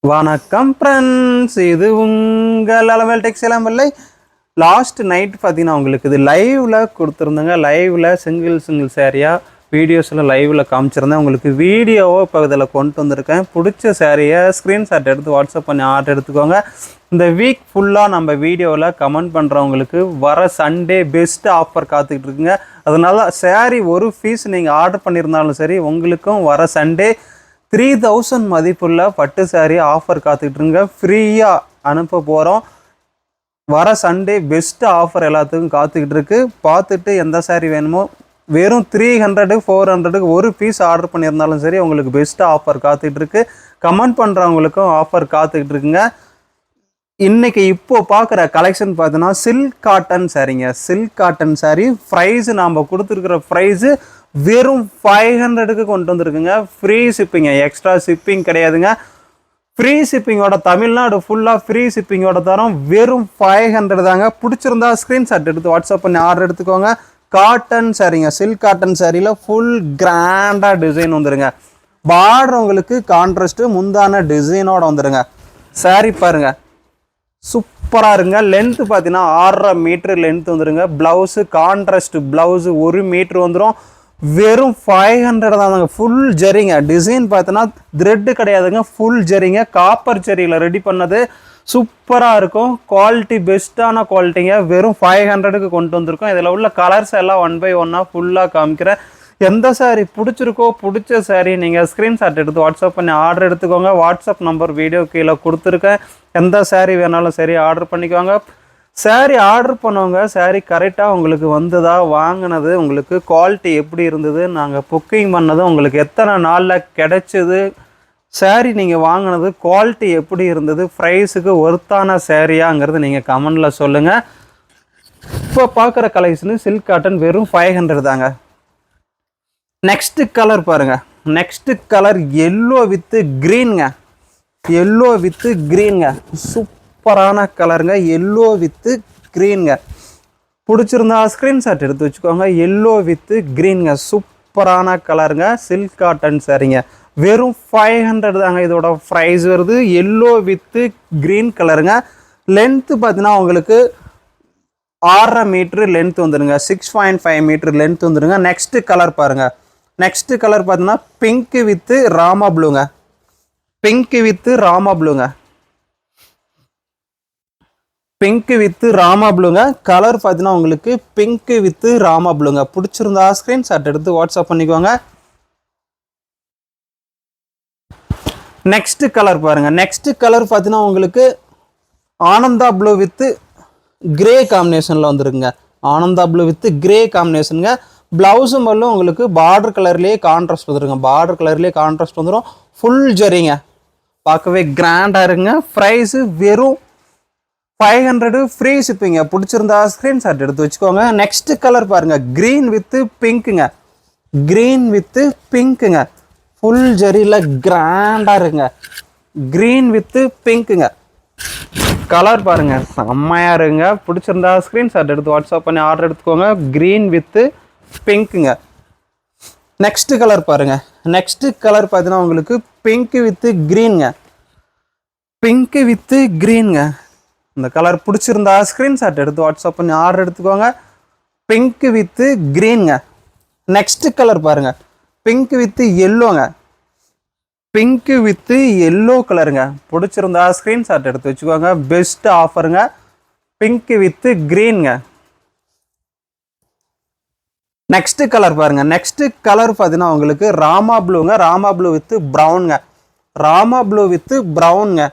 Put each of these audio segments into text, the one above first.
வணக்கம் ஃப்ரெண்ட்ஸ், இது உங்கள் அலமல் டெக்ஸ்டைல் இல்லை. லாஸ்ட் நைட் பார்த்தீங்கன்னா உங்களுக்கு இது லைவில் கொடுத்துருந்தேங்க. லைவில் சிங்கிள் சேரீயாக வீடியோஸில் லைவில் காமிச்சிருந்தேன். உங்களுக்கு வீடியோவை இப்போ இதில் கொண்டு வந்திருக்கேன். பிடிச்ச சேரீயை ஸ்க்ரீன்ஷாட் எடுத்து வாட்ஸ்அப் பண்ணி ஆர்டர் எடுத்துக்கோங்க. இந்த வீக் ஃபுல்லாக நம்ம வீடியோவில் கமெண்ட் பண்ணுறவங்களுக்கு வர சண்டே பெஸ்ட் ஆஃபர் காத்துக்கிட்டு இருக்குங்க. அதனால் சேரீ ஒரு பீஸ் நீங்கள் ஆர்டர் பண்ணியிருந்தாலும் சரி, உங்களுக்கும் வர சண்டே 3000 மதிப்புள்ள பட்டு சாரி ஆஃபர் காத்துக்கிட்டுருங்க. ஃப்ரீயாக அனுப்ப போகிறோம். வர சண்டே பெஸ்ட்டு ஆஃபர் எல்லாத்துக்கும் காத்துக்கிட்டு இருக்கு. பார்த்துட்டு எந்த சாரி வேணுமோ வெறும் 300 400 ஒரு பீஸ் ஆர்டர் பண்ணியிருந்தாலும் சரி, உங்களுக்கு பெஸ்ட்டு ஆஃபர் காத்துக்கிட்டு இருக்கு. கமெண்ட் பண்ணுறவங்களுக்கும் ஆஃபர் காத்துக்கிட்டு இருக்குங்க. இன்றைக்கி இப்போது பார்க்குற கலெக்ஷன் பார்த்தீங்கன்னா சில்க் காட்டன் சாரீங்க. சில்க் காட்டன் சாரீ ப்ரைஸு நாம் கொடுத்துருக்குற ப்ரைஸு வெறும் 500க்கு கொண்டு வந்துருக்குங்க. ஃப்ரீ ஷிப்பிங்க, எக்ஸ்ட்ரா ஷிப்பிங் கிடையாதுங்க. ஃப்ரீ ஷிப்பிங்கோட தமிழ்நாடு ஃபுல்லாக ஃப்ரீ ஷிப்பிங்கோட தரம் வெறும் 500 தாங்க. பிடிச்சிருந்தா ஸ்க்ரீன்ஷாட் எடுத்து வாட்ஸ்அப் பண்ணி ஆர்டர் எடுத்துக்கோங்க. காட்டன் சாரீங்க, சில்க் காட்டன் சாரியில் ஃபுல் கிராண்டாக டிசைன் வந்துடுங்க. பார்டர் உங்களுக்கு கான்ட்ராஸ்ட்டு முந்தான டிசைனோட வந்துடுங்க. சாரீ பாருங்கள், சூப்பராக இருங்க. லென்த்து பார்த்தீங்கன்னா 6.5 மீட்டர் லென்த் வந்துடுங்க. ப்ளவுஸு கான்ட்ராஸ்ட் ப்ளவுஸு 1 மீட்ரு வந்துடும். வெறும் 500 தாங்க. ஃபுல் ஜரிங்க. டிசைன் பார்த்தோன்னா த்ரெட்டு கிடையாதுங்க, ஃபுல் ஜரிங்க. காப்பர் ஜரியில் ரெடி பண்ணது. சூப்பராக இருக்கும். குவாலிட்டி பெஸ்ட்டான குவாலிட்டிங்க. வெறும் 500க்கு கொண்டு வந்திருக்கோம். இதில் உள்ள கலர்ஸ் எல்லாம் 1 by 1 ஃபுல்லாக காமிக்கிறேன். எந்த சாரீ பிடிச்சிருக்கோ, பிடிச்ச சாரீ நீங்கள் ஸ்க்ரீன்ஷாட் எடுத்து வாட்ஸ்அப் பண்ணி ஆர்டர் எடுத்துக்கோங்க. வாட்ஸ்அப் நம்பர் வீடியோ கீழே கொடுத்துருக்கேன். எந்த சாரீ வேணாலும் சரி ஆர்டர் பண்ணிக்கோங்க. சாரீ ஆர்டர் பண்ணவங்க சாரீ கரெக்டாக உங்களுக்கு வந்ததா, வாங்கினது உங்களுக்கு குவாலிட்டி எப்படி இருந்தது, நாங்கள் புக்கிங் பண்ணது உங்களுக்கு எத்தனை நாளில் கிடைச்சிது, சாரீ நீங்கள் வாங்கினது குவாலிட்டி எப்படி இருந்தது, ப்ரைஸுக்கு ஒர்த்தான சாரியாங்கிறது நீங்கள் கமெண்டில் சொல்லுங்கள். இப்போ பார்க்குற கலெக்ஷனு சில்க் காட்டன் வெறும் 500 தாங்க. நெக்ஸ்ட்டு கலர் பாருங்கள். நெக்ஸ்ட்டு கலர் எல்லோ வித்து க்ரீனுங்க. எல்லோ வித்து க்ரீனுங்க. சூப்பரான கலருங்க. எல்லோ வித்து க்ரீனுங்க. பிடிச்சிருந்தா ஸ்க்ரீன்ஷாட் எடுத்து வச்சுக்கோங்க. எல்லோ வித்து க்ரீனுங்க. சூப்பரான கலருங்க. சில்க் காட்டன் சாரிங்க. வெறும் 500 தாங்க இதோட ப்ரைஸ் வருது. எல்லோ வித்து க்ரீன் கலருங்க. லென்த்து பார்த்தீங்கன்னா உங்களுக்கு 6.5 மீட்ரு லென்த் வந்துடுங்க. 6.5 மீட்ரு லென்த் வந்துடுங்க. நெக்ஸ்ட்டு கலர் பாருங்கள். நெக்ஸ்ட்டு கலர் பார்த்தீங்கன்னா பிங்க்கு வித்து ராமா ப்ளூங்க. பிங்க்கு வித்து ராமா ப்ளூங்க. பிங்க்கு வித்து ராமா ப்ளூங்க. கலர் பார்த்தீங்கன்னா உங்களுக்கு பிங்க்கு வித்து ராமா ப்ளூங்க. பிடிச்சிருந்தா ஸ்க்ரீன்ஷாட் எடுத்து வாட்ஸ்அப் பண்ணிக்கோங்க. நெக்ஸ்ட் கலர் பாருங்கள். நெக்ஸ்ட் கலர் பார்த்தீங்கன்னா உங்களுக்கு ஆனந்தா ப்ளூ வித்து கிரே காம்பினேஷனில் வந்துருக்குங்க. ஆனந்தா ப்ளூ வித்து கிரே காம்பினேஷனுங்க. ப்ளவுஸும் மட்டும் உங்களுக்கு பார்டர் கலர்லேயே கான்ட்ராஸ்ட் வந்துருங்க. பார்டர் கலர்லேயே கான்ட்ராஸ்ட் வந்துடும். ஃபுல் ஜரிங்க. பார்க்கவே கிராண்டாக இருங்க. ப்ரைஸு வெறும் 500, ஃப்ரீ ஷிப்பிங்க. பிடிச்சிருந்தா ஸ்க்ரீன்ஷாட் எடுத்து வச்சுக்கோங்க. நெக்ஸ்ட் கலர் பாருங்கள். க்ரீன் வித்து பிங்க்குங்க. க்ரீன் வித்து பிங்க்குங்க. ஃபுல் ஜரியில் கிராண்டாக இருங்க. Green with பிங்க்குங்க. கலர் பாருங்கள், செம்மையாக இருங்க. பிடிச்சிருந்தா ஸ்க்ரீன்ஷாட் எடுத்து வாட்ஸ்அப் பண்ணி ஆர்டர் எடுத்துக்கோங்க. க்ரீன் வித்து பிங்க்குங்க. நெக்ஸ்ட்டு கலர் பாருங்கள். நெக்ஸ்ட்டு கலர் பார்த்தீங்கன்னா உங்களுக்கு பிங்க்கு வித்து க்ரீனுங்க. பிங்க்கு வித்து க்ரீனுங்க. இந்த கலர் பிடிச்சிருந்தா ஸ்க்ரீன்ஷாட் எடுத்து வாட்ஸ்அப் பண்ணி ஆர்டர் எடுத்துக்கோங்க. பிங்க்கு வித்து க்ரீனுங்க. நெக்ஸ்ட்டு கலர் பாருங்கள். பிங்க்கு வித்து எல்லோங்க. பிங்க்கு வித்து எல்லோ கலருங்க. பிடிச்சிருந்தா ஸ்க்ரீன்ஷாட் எடுத்து வச்சுக்கோங்க. பெஸ்ட் ஆஃபருங்க. பிங்க்கு வித்து க்ரீனுங்க. நெக்ஸ்ட்டு கலர் பாருங்கள். நெக்ஸ்ட்டு கலர் பார்த்தீங்கன்னா உங்களுக்கு ராமா ப்ளூங்க. ராமா ப்ளூ வித்து ப்ரௌனுங்க. ராமா ப்ளூ வித்து ப்ரௌனுங்க.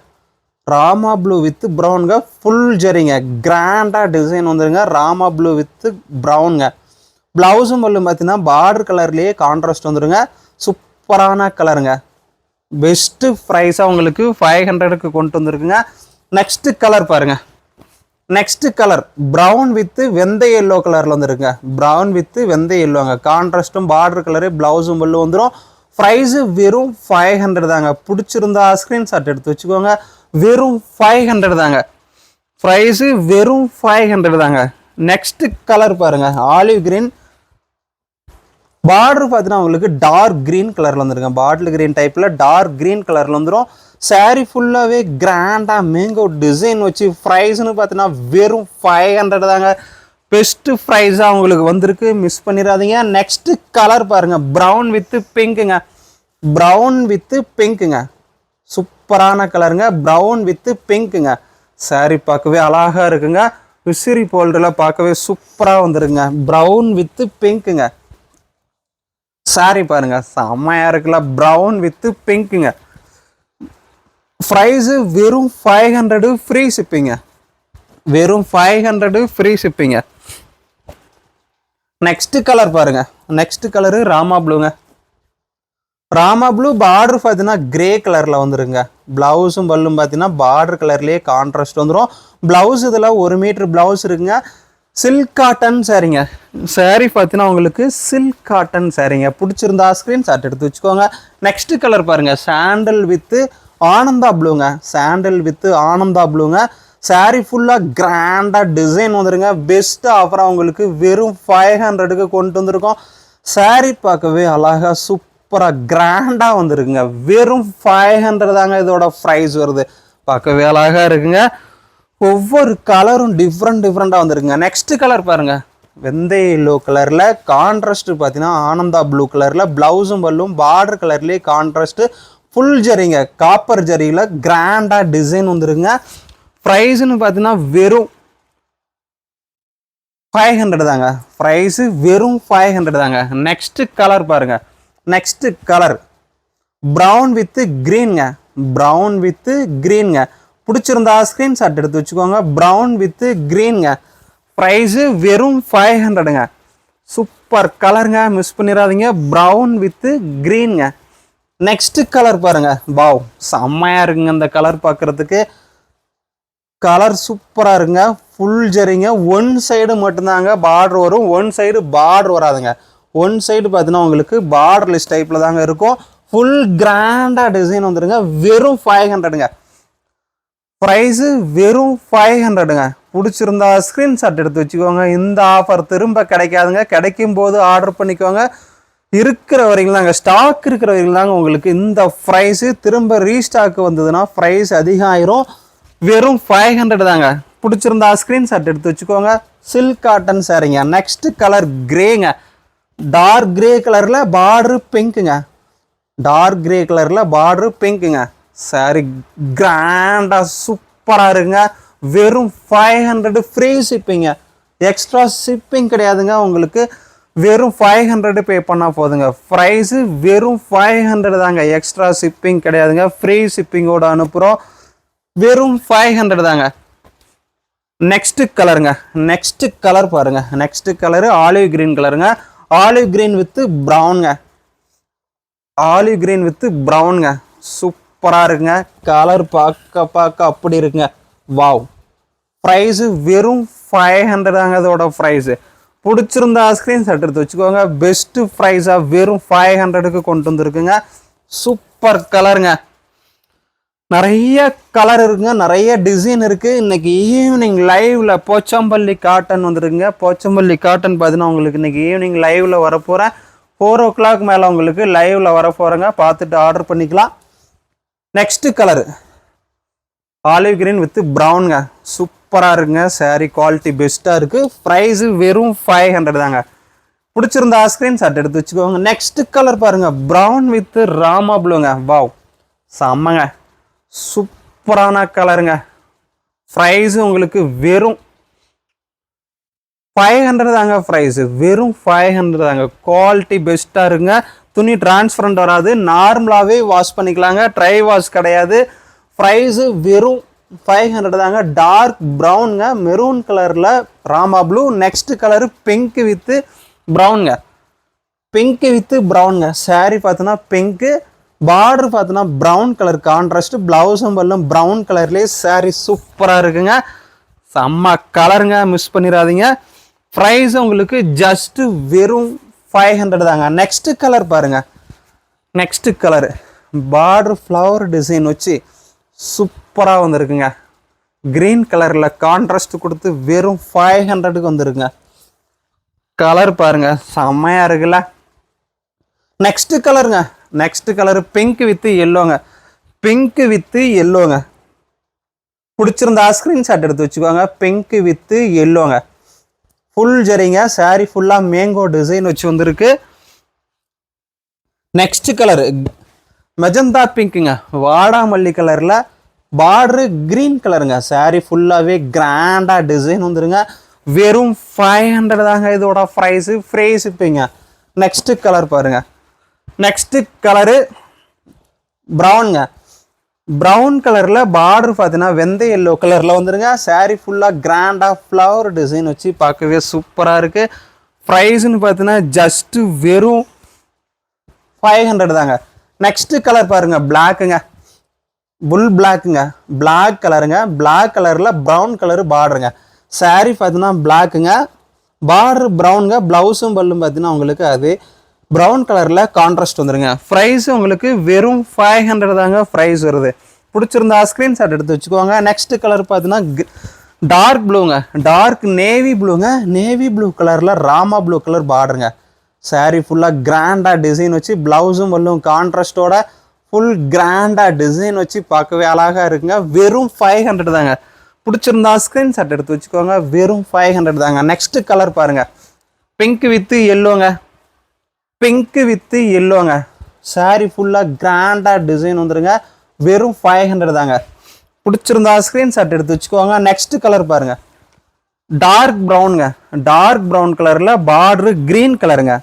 ராமா ப்ளூ வித்து ப்ரௌனுங்க. ஃபுல் ஜரிங்க. கிராண்டாக டிசைன் வந்துருங்க. ராமா ப்ளூ வித்து ப்ரௌனுங்க. ப்ளவுஸும் பார்த்தீங்கன்னா பார்டர் கலர்லேயே கான்ட்ராஸ்ட் வந்துடுங்க. சூப்பரான கலருங்க. பெஸ்ட்டு ப்ரைஸாக உங்களுக்கு 500க்கு கொண்டு வந்துருக்குங்க. நெக்ஸ்ட்டு கலர் பாருங்கள். நெக்ஸ்ட்டு கலர் ப்ரௌன் வித்து வெந்தய எல்லோ கலரில் வந்துருங்க. ப்ரௌன் வித்து வெந்தய எல்லோங்க. கான்ட்ராஸ்ட்டும் பார்டர் கலரு ப்ளவுஸும் பல்லு வந்துடும். ப்ரைஸு வெறும் 500 தாங்க. பிடிச்சிருந்தா ஸ்க்ரீன்ஷாட் எடுத்து வச்சுக்கோங்க. வெறும் 500 தாங்க. ப்ரைஸு வெறும் 500 தாங்க. நெக்ஸ்ட்டு கலர் பாருங்கள். Olive green. பார்டர் பார்த்தீங்கன்னா உங்களுக்கு டார்க் க்ரீன் கலரில் வந்துருங்க. பாட்டில் க்ரீன் டைப்பில் டார்க் க்ரீன் கலரில் வந்துடும். சாரீ ஃபுல்லாகவே கிராண்டாக மேங்கோ டிசைன் வச்சு ப்ரைஸ்னு பார்த்தீங்கன்னா வெறும் 500 தாங்க. பெஸ்ட்டு ப்ரைஸாக உங்களுக்கு வந்திருக்கு, மிஸ் பண்ணிடாதீங்க. நெக்ஸ்ட்டு கலர் பாருங்கள், ப்ரௌன் வித்து பிங்க்குங்க. ப்ரௌன் வித்து பிங்க்குங்க, சூப்பரான கலருங்க. Brown with பிங்க்குங்க. சாரீ பார்க்கவே அழகாக இருக்குங்க. விசிறி போல்டரில் பார்க்கவே சூப்பராக வந்துருங்க. Brown with பிங்க்குங்க. சாரீ பாருங்க செம்மையாக இருக்குல்ல, ப்ரௌன் வித்து பிங்க்குங்க. ப்ரைஸு வெறும் 500 ஃப்ரீ ஷிப்பிங்க. வெறும் 500 ஃப்ரீ ஷிப்பிங்க. நெக்ஸ்ட் கலர் பாருங்க, நெக்ஸ்ட் கலரு ராமா ப்ளூங்க. ராமா ப்ளூ பார்டர் பார்த்தீங்கன்னா கிரே கலரில் வந்துருங்க. ப்ளவுஸும் பல்லும் பார்த்தீங்கன்னா பார்டர் கலர்லேயே கான்ட்ராஸ்ட் வந்துடும். ப்ளவுஸ் இதில் 1 மீட்டர் ப்ளவுஸ் இருக்குங்க. சில்க் காட்டன் சாரீங்க. சாரீ பார்த்தீங்கன்னா உங்களுக்கு சில்க் காட்டன் சாரீங்க. பிடிச்சிருந்தா ஸ்க்ரீன்ஷாட் எடுத்து வச்சுக்கோங்க. நெக்ஸ்ட் கலர் பாருங்க, சாண்டல் வித்து ஆனந்தா ப்ளூங்க. சாண்டல் வித்து ஆனந்தா ப்ளூங்க. சாரீ ஃபுல்லாக கிராண்டாக டிசைன் வந்துருங்க. பெஸ்ட்டு ஆஃபராக உங்களுக்கு வெறும் 500க்கு கொண்டு வந்திருக்கோம். சாரீ பார்க்கவே அழகாக சூப்பராக கிராண்டாக வந்துருக்குங்க. வெறும் 500 தாங்க இதோட ப்ரைஸ் வருது. பார்க்கவே அழகாக இருக்குங்க. ஒவ்வொரு கலரும் டிஃப்ரெண்ட்டாக வந்துருக்குங்க. நெக்ஸ்ட் கலர் பாருங்கள், வெந்தய எல்லோ கலரில் கான்ட்ராஸ்ட் பார்த்தீங்கன்னா ஆனந்தா ப்ளூ கலரில் ப்ளவுஸும் பல்லும் பார்டர் கலர்லேயே கான்ட்ராஸ்ட்டு ஃபுல் ஜரிங்க. காப்பர் ஜரியில் கிராண்டாக டிசைன் வந்துருங்க. ப்ரைஸ்னு பார்த்தீங்கன்னா வெறும் 500 தாங்க. ப்ரைஸு வெறும் 500 தாங்க. நெக்ஸ்ட் கலர் பாருங்க, நெக்ஸ்ட் கலர் ப்ரௌன் வித்து க்ரீனுங்க. ப்ரௌன் வித்து க்ரீனுங்க. பிடிச்சிருந்தா ஸ்க்ரீன்ஷாட் எடுத்து வச்சுக்கோங்க. ப்ரௌன் வித்து க்ரீனுங்க. ப்ரைஸு வெறும் 500ங்க. சூப்பர் கலருங்க, மிஸ் பண்ணிடாதீங்க. ப்ரௌன் வித்து க்ரீனுங்க. நெக்ஸ்ட் கலர் பாருங்க, வாவ் செம்மையாக இருக்குங்க. இந்த கலர் பார்க்குறதுக்கு கலர் சூப்பராக இருக்குங்க. ஃபுல் ஜரிங்க. ஒன் சைடு மட்டும்தாங்க பார்டர் வரும், ஒன் சைடு பார்டர் வராதுங்க. ஒன் சைடு பார்த்தீங்கன்னா உங்களுக்கு பார்டர்லெஸ் டைப்பில் தாங்க இருக்கும். ஃபுல் கிராண்டாக டிசைன் வந்துடுங்க. வெறும் 500ங்க. ப்ரைஸு வெறும் 500ங்க. பிடிச்சிருந்தா ஸ்க்ரீன்ஷாட் எடுத்து வச்சுக்கோங்க. இந்த ஆஃபர் திரும்ப கிடைக்காதுங்க. கிடைக்கும் போது ஆர்டர் பண்ணிக்கோங்க. இருக்கிற வரைக்கும் தாங்க, ஸ்டாக் இருக்கிற வரைக்கும் தாங்க உங்களுக்கு இந்த ப்ரைஸு. திரும்ப ரீஸ்டாக் வந்ததுன்னா ப்ரைஸ் அதிகம் ஆயிரும். வெறும் 500 தாங்க. பிடிச்சிருந்தா ஸ்க்ரீன்ஷாட் எடுத்து வச்சுக்கோங்க. சில்க் காட்டன் சாரீங்க. நெக்ஸ்ட் கலர் கிரேங்க. டார்க் கிரே கலரில் பார்டரு பிங்க்குங்க. டார்க் கிரே கலரில் பார்டரு பிங்க்குங்க. சாரி கிராண்டாக சூப்பராக இருக்குங்க. வெறும் 500 ஃப்ரீ ஷிப்பிங்க. எக்ஸ்ட்ரா ஷிப்பிங் கிடையாதுங்க உங்களுக்கு. வெறும் 500 பே பண்ணால் போதுங்க. ப்ரைஸு வெறும் 500 தாங்க. எக்ஸ்ட்ரா ஷிப்பிங் கிடையாதுங்க. ஃப்ரீ ஷிப்பிங்கோடு அனுப்புகிறோம். வெறும் 500 தாங்க. நெக்ஸ்ட் கலருங்க, நெக்ஸ்ட் கலர் பாருங்க. நெக்ஸ்ட் கலரு ஆலிவ் கிரீன் கலருங்க. Olive green with ப்ரௌனுங்க. Olive green with ப்ரௌனுங்க. சூப்பராக இருக்குங்க. கலர் பார்க்க அப்படி இருக்குங்க. வாவ். ப்ரைஸு வெறும் 500 தாங்க இதோட ப்ரைஸு. பிடிச்சிருந்தா ஸ்க்ரீன்ஷாட் எடுத்து வச்சுக்கோங்க. பெஸ்ட்டு ப்ரைஸாக வெறும் 500க்கு கொண்டு வந்துருக்குங்க. சூப்பர் கலருங்க. நிறைய கலர் இருக்குங்க, நிறைய டிசைன் இருக்குது. இன்றைக்கி ஈவினிங் லைவில் போச்சம்பள்ளி காட்டன் வந்துருக்குங்க. போச்சம்பள்ளி காட்டன் பார்த்தீங்கன்னா உங்களுக்கு இன்றைக்கி ஈவினிங் லைவில் வரப்போகிறேன். 4 o'clock மேலே உங்களுக்கு லைவில் வரப்போகிறேங்க. பார்த்துட்டு ஆர்டர் பண்ணிக்கலாம். Next colour olive green with ப்ரௌனுங்க. சூப்பராக இருக்குங்க. சாரீ குவாலிட்டி பெஸ்ட்டாக இருக்குது. ப்ரைஸு வெறும் 500 தாங்க. பிடிச்சிருந்தா ஸ்க்ரீன்ஷாட் எடுத்து வச்சுக்கோங்க. நெக்ஸ்ட் கலர் பாருங்கள், ப்ரௌன் வித்து ராமா ப்ளூங்க. வாவ் செம்மங்க. சூப்பரான கலருங்க. ப்ரைஸு உங்களுக்கு வெறும் 500 தாங்க. ப்ரைஸு வெறும் 500 தாங்க. குவாலிட்டி பெஸ்ட்டாக இருக்குங்க. துணி டிரான்ஸ்பரண்ட் வராது. நார்மலாகவே வாஷ் பண்ணிக்கலாங்க. ட்ரை வாஷ் கிடையாது. ப்ரைஸு வெறும் 500 தாங்க. டார்க் ப்ரௌனுங்க. மெரூன் கலரில் Rama blue. Next colour pink with ப்ரௌனுங்க. பிங்க் வித்து ப்ரௌனுங்க. சாரீ பார்த்தோன்னா பிங்க்கு, பார்டர் பார்த்தோன்னா ப்ரௌன் கலர் கான்ட்ராஸ்ட். ப்ளவுஸும் பல்லும் ப்ரௌன் கலர்லேயே. சாரீ சூப்பராக இருக்குங்க. செம்ம கலருங்க, மிஸ் பண்ணிடாதீங்க. ப்ரைஸ் உங்களுக்கு ஜஸ்ட்டு வெறும் 500 தாங்க. நெக்ஸ்ட் கலர் பாருங்கள். Next colour border flower design வச்சு சூப்பராக வந்துருக்குங்க. க்ரீன் கலரில் கான்ட்ராஸ்ட் கொடுத்து வெறும் 500க்கு வந்துருக்குங்க. கலர் பாருங்கள், செம்மையாக இருக்குல்ல. நெக்ஸ்ட் கலருங்க. நெக்ஸ்ட் கலரு பிங்க் வித்து எல்லோங்க. பிங்க் வித் எல்லோங்க. பிடிச்சிருந்தா ஸ்க்ரீன்ஷாட் எடுத்து வச்சுக்கோங்க. பிங்க் வித் எல்லோங்க, ஃபுல் ஜரிங்க. சாரி ஃபுல்லாக மேங்கோ டிசைன் வச்சு வந்திருக்கு. நெக்ஸ்ட் கலர் மெஜந்தா பிங்க்குங்க, வாடாமல்லி கலரில் பார்டரு கிரீன் கலருங்க. சாரி ஃபுல்லாகவே கிராண்டாக டிசைன் வந்துருங்க. வெறும் 500 தாங்க இதோட ப்ரைஸு, ஃப்ரீ ஷிப்பிங்க. நெக்ஸ்ட் கலர் பாருங்க. நெக்ஸ்ட் கலரு ப்ரௌனுங்க. ப்ரௌன் கலரில் பார்டர் பார்த்தீங்கன்னா வெந்தய எல்லோ கலரில் வந்துருங்க. சாரீ ஃபுல்லாக கிராண்டாக ஃப்ளவர் டிசைன் வச்சு பார்க்கவே சூப்பராக இருக்குது. ப்ரைஸ்ன்னு பார்த்தீங்கன்னா ஜஸ்ட்டு வெறும் 500 தாங்க. நெக்ஸ்ட்டு கலர் பாருங்கள், பிளாக்குங்க, புல் பிளாக்குங்க, பிளாக் கலருங்க. பிளாக் கலரில் ப்ரௌன் கலரு பார்டருங்க. சாரீ பார்த்தீங்கன்னா பிளாக்குங்க, பார்டர் ப்ரௌனுங்க. ப்ளவுஸும் பல்லும் பார்த்தீங்கன்னா உங்களுக்கு அது ப்ரௌன் கலரில் கான்ட்ராஸ்ட் வந்துருங்க. ப்ரைஸ் உங்களுக்கு வெறும் 500 தாங்க ப்ரைஸ் வருது. பிடிச்சிருந்தா ஸ்க்ரீன்ஷாட் எடுத்து வச்சுக்கோங்க. நெக்ஸ்ட் கலர் பார்த்தீங்கன்னா டார்க் ப்ளூங்க, டார்க் நேவி ப்ளூங்க. நேவி ப்ளூ கலரில் ராமா ப்ளூ கலர் பார்டருங்க. சாரீ ஃபுல்லாக கிராண்டாக டிசைன் வச்சு ப்ளவுஸும் பல்லும் கான்ட்ராஸ்டோட ஃபுல் கிராண்டாக டிசைன் வச்சு பார்க்கவே அழகாக இருக்குங்க. வெறும் 500 தாங்க. பிடிச்சிருந்தா ஸ்க்ரீன்ஷாட் எடுத்து வச்சுக்கோங்க. வெறும் 500 தாங்க. நெக்ஸ்ட் கலர் பாருங்கள், பிங்க் வித் எல்லோங்க, பிங்க் வித் எல்லோங்க. சாரீ ஃபுல்லாக கிராண்டாக டிசைன் வந்துருங்க. வெறும் 500 தாங்க. பிடிச்சிருந்தா ஸ்க்ரீன்ஷாட் எடுத்து வச்சுக்கோங்க. நெக்ஸ்ட் கலர் பாருங்கள், டார்க் ப்ரௌனுங்க, டார்க் ப்ரௌன் கலரில் பார்டரு க்ரீன் கலருங்க,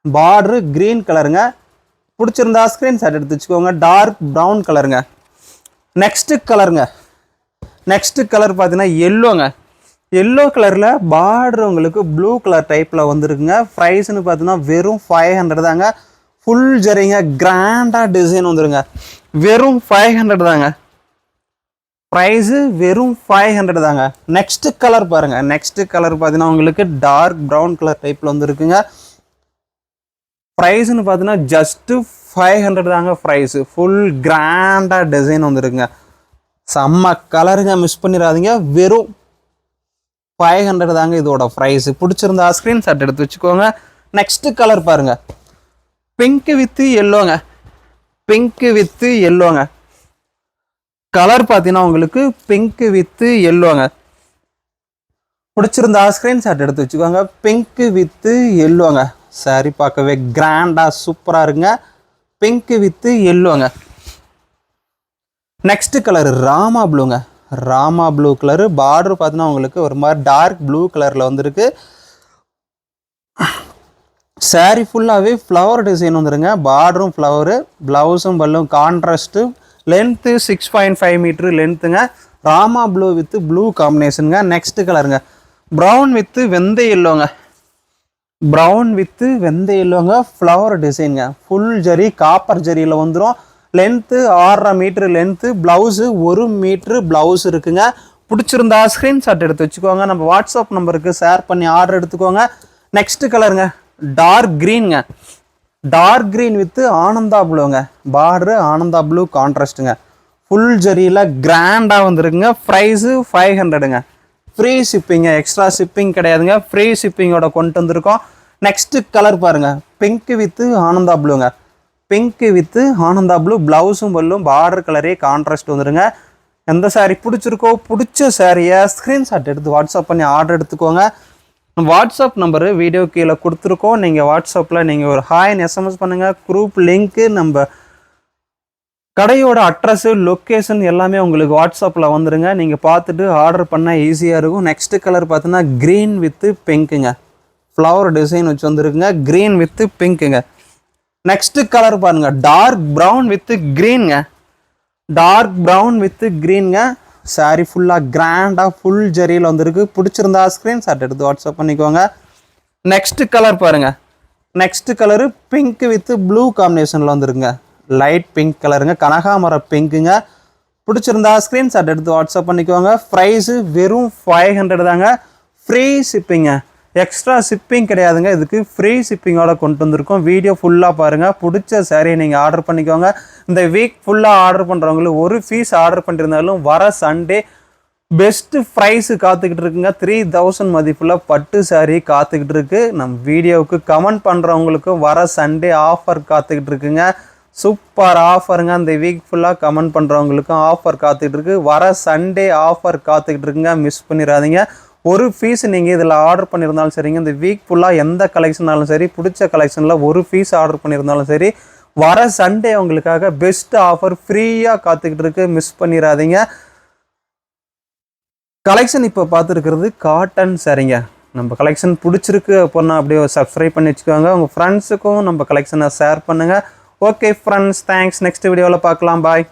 பார்டரு க்ரீன் கலருங்க. பிடிச்சிருந்தா ஸ்க்ரீன்ஷாட் எடுத்து வச்சுக்கோங்க. டார்க் ப்ரௌன் கலருங்க. நெக்ஸ்ட்டு கலருங்க, நெக்ஸ்ட்டு கலர் பார்த்தீங்கன்னா எல்லோங்க. எல்லோ கலரில் பார்டர் உங்களுக்கு ப்ளூ கலர் டைப்பில் வந்துருக்குங்க. ப்ரைஸ்ன்னு பார்த்தீங்கன்னா வெறும் 500 தாங்க. ஃபுல் ஜரிங்க, கிராண்டாக டிசைன் வந்துருங்க. வெறும் 500 தாங்க. ப்ரைஸு வெறும் 500 தாங்க. நெக்ஸ்ட்டு கலர் பாருங்கள். நெக்ஸ்ட்டு கலர் பார்த்தீங்கன்னா உங்களுக்கு டார்க் ப்ரௌன் கலர் டைப்பில் வந்துருக்குங்க. ப்ரைஸ்ன்னு பார்த்தீங்கன்னா ஜஸ்ட்டு 500 தாங்க ப்ரைஸு. ஃபுல் கிராண்டாக டிசைன் வந்துருக்குங்க. செம்ம கலருங்க, மிஸ் பண்ணிடாதீங்க. வெறும் 500 தாங்க இதோட ப்ரைஸு. பிடிச்சிருந்தா ஸ்க்ரீன்ஷாட் எடுத்து வச்சுக்கோங்க. நெக்ஸ்ட் கலர் பாருங்க, பிங்க் வித் எல்லோங்க, பிங்க் வித் எல்லோங்க. கலர் பார்த்தீங்கன்னா உங்களுக்கு பிங்க் வித் எல்லோங்க. பிடிச்சிருந்தா ஸ்க்ரீன்ஷாட் எடுத்து வச்சுக்கோங்க. Pink with எல்லோங்க. சாரி பார்க்கவே கிராண்டாக சூப்பராக இருக்குங்க. பிங்க் வித் எல்லோங்க. நெக்ஸ்ட் கலர் ராமா ப்ளூங்க, ராமா ப்ளூ கலரு. பார்டர் பார்த்தீங்கன்னா உங்களுக்கு ஒரு மாதிரி டார்க் ப்ளூ கலரில் வந்துருக்கு. சாரீ ஃபுல்லாகவே ஃப்ளவர் டிசைன் வந்துருங்க. பார்டரும் ஃப்ளவரு, ப்ளவுஸும் பல்லும் கான்ட்ராஸ்ட்டு. லென்த்து 6.5 மீட்ரு லென்த்துங்க. ராமா ப்ளூ வித் ப்ளூ காம்பினேஷனுங்க. நெக்ஸ்ட்டு கலருங்க ப்ரௌன் வித் வெந்தய எல்லோங்க, ப்ரௌன் வித் வெந்தய எல்லோங்க. ஃப்ளவர் டிசைனுங்க. ஃபுல் ஜரி காப்பர் ஜரியில் வந்துடும். Length 6.5 metre length. Blouse 1 metre blouse இருக்குங்க. பிடிச்சிருந்தா ஸ்க்ரீன்ஷாட் எடுத்து வச்சுக்கோங்க. நம்ம வாட்ஸ்அப் நம்பருக்கு ஷேர் பண்ணி ஆர்டர் எடுத்துக்கோங்க. நெக்ஸ்ட் கலருங்க டார்க் க்ரீனுங்க, டார்க் க்ரீன் வித் ஆனந்தா ப்ளூங்க. பார்டரு ஆனந்தா ப்ளூ கான்ட்ராஸ்ட்டுங்க. ஃபுல் ஜரியில் கிராண்டாக வந்துருக்குங்க. ப்ரைஸு 500ங்க. ஃப்ரீ ஷிப்பிங்க, எக்ஸ்ட்ரா ஷிப்பிங் கிடையாதுங்க. ஃப்ரீ ஷிப்பிங்கோட கொண்டு வந்திருக்கோம். நெக்ஸ்ட்டு கலர் பாருங்கள், பிங்க் வித் ஆனந்தா ப்ளூங்க, பிங்க் வித் ஆனந்தா ப்ளூ. ப்ளவுஸும் பல்லும் பார்டர் கலரே கான்ட்ராஸ்ட் வந்துருங்க. எந்த சாரீ பிடிச்சிருக்கோ பிடிச்ச சாரியை ஸ்க்ரீன்ஷாட் எடுத்து வாட்ஸ்அப் பண்ணி ஆர்டர் எடுத்துக்கோங்க. வாட்ஸ்அப் நம்பரு வீடியோ கீழே கொடுத்துருக்கோம். நீங்கள் வாட்ஸ்அப்பில் நீங்கள் ஒரு ஹாய்னு எஸ்எம்எஸ் பண்ணுங்கள். குரூப் லிங்க்கு, நம்ம கடையோட அட்ரஸு, லொக்கேஷன் எல்லாமே உங்களுக்கு வாட்ஸ்அப்பில் வந்துடுங்க. நீங்கள் பார்த்துட்டு ஆர்டர் பண்ணால் ஈஸியாக இருக்கும். நெக்ஸ்ட்டு கலர் பார்த்தீங்கன்னா க்ரீன் வித்து பிங்க்குங்க. ஃப்ளவர் டிசைன் வச்சு வந்துருக்குங்க. க்ரீன் வித்து பிங்க்குங்க. நெக்ஸ்ட்டு கலர் பாருங்கள், டார்க் ப்ரௌன் வித்து க்ரீனுங்க, டார்க் ப்ரௌன் வித்து க்ரீனுங்க. சாரீ ஃபுல்லாக கிராண்டாக ஃபுல் ஜரியில் வந்துருக்கு. பிடிச்சிருந்தா ஸ்க்ரீன்ஷாட் எடுத்து வாட்ஸ்அப் பண்ணிக்கோங்க. நெக்ஸ்ட்டு கலர் பாருங்கள், next colour pink with blue காம்பினேஷனில் வந்துருங்க. லைட் பிங்க் கலருங்க, கனகாமர பிங்க்குங்க. பிடிச்சிருந்தா ஸ்க்ரீன்ஷாட் எடுத்து வாட்ஸ்அப் பண்ணிக்கோங்க. ப்ரைஸு வெறும் 500 தாங்க. ஃப்ரீ ஷிப்பிங்க, எக்ஸ்ட்ரா ஷிப்பிங் கிடையாதுங்க. இதுக்கு ஃப்ரீ ஷிப்பிங்கோட கொண்டு வந்திருக்கோம். வீடியோ ஃபுல்லாக பாருங்கள். பிடிச்ச சாரியை நீங்கள் ஆர்டர் பண்ணிக்கோங்க. இந்த வீக் ஃபுல்லாக ஆர்டர் பண்ணுறவங்களுக்கு ஒரு பீஸ் ஆர்டர் பண்ணியிருந்தாலும் வர சண்டே பெஸ்ட்டு ப்ரைஸு காத்துக்கிட்டு இருக்குங்க. 3000 மதிப்புள்ள பட்டு சாரி காத்துக்கிட்டு இருக்கு. நம்ம வீடியோவுக்கு கமெண்ட் பண்ணுறவங்களுக்கும் வர சண்டே ஆஃபர் காத்துக்கிட்டு இருக்குங்க. சூப்பர் ஆஃபருங்க. அந்த வீக் ஃபுல்லாக கமெண்ட் பண்ணுறவங்களுக்கும் ஆஃபர் காத்துக்கிட்டு இருக்கு. வர சண்டே ஆஃபர் காத்துக்கிட்டு இருக்குங்க, மிஸ் பண்ணிடாதீங்க. ஒரு பீஸ் நீங்கள் இதில் ஆர்டர் பண்ணியிருந்தாலும் சரிங்க, இந்த வீக் ஃபுல்லாக எந்த கலெக்ஷனாலும் சரி, பிடிச்ச கலெக்ஷனில் ஒரு பீஸ் ஆர்டர் பண்ணியிருந்தாலும் சரி, வர சண்டே உங்களுக்காக பெஸ்ட் ஆஃபர் ஃப்ரீயாக காத்துக்கிட்டு இருக்கு, மிஸ் பண்ணிடாதீங்க. கலெக்ஷன் இப்போ பார்த்துருக்கிறது காட்டன் சாரீங்க. நம்ம கலெக்ஷன் பிடிச்சிருக்கு அப்படின்னா அப்படியே சப்ஸ்கிரைப் பண்ணி வச்சுக்கோங்க. உங்கள் ஃப்ரெண்ட்ஸுக்கும் நம்ம கலெக்ஷனை ஷேர் பண்ணுங்கள். Okay friends, thanks. நெக்ஸ்ட் வீடியோவில் பார்க்கலாம். பாய்.